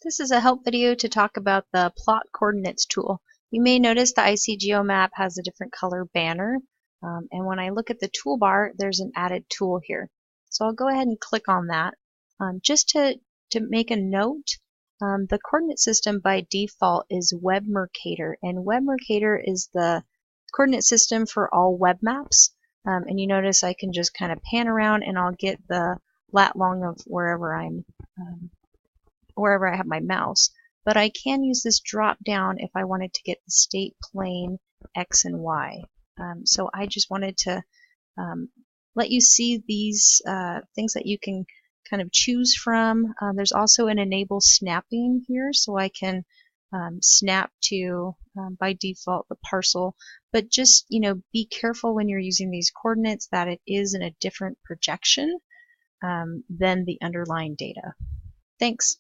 This is a help video to talk about the plot coordinates tool. You may notice the ICGeoMap has a different color banner, and when I look at the toolbar, there's an added tool here. So I'll go ahead and click on that. Just to make a note, the coordinate system by default is Web Mercator, and Web Mercator is the coordinate system for all web maps. And you notice I can just kind of pan around and I'll get the lat long of wherever I have my mouse, but I can use this drop down if I wanted to get the state plane X and Y. So I just wanted to let you see these things that you can kind of choose from. There's also an enable snapping here, so I can snap to, by default, the parcel, but just be careful when you're using these coordinates that it is in a different projection than the underlying data. Thanks.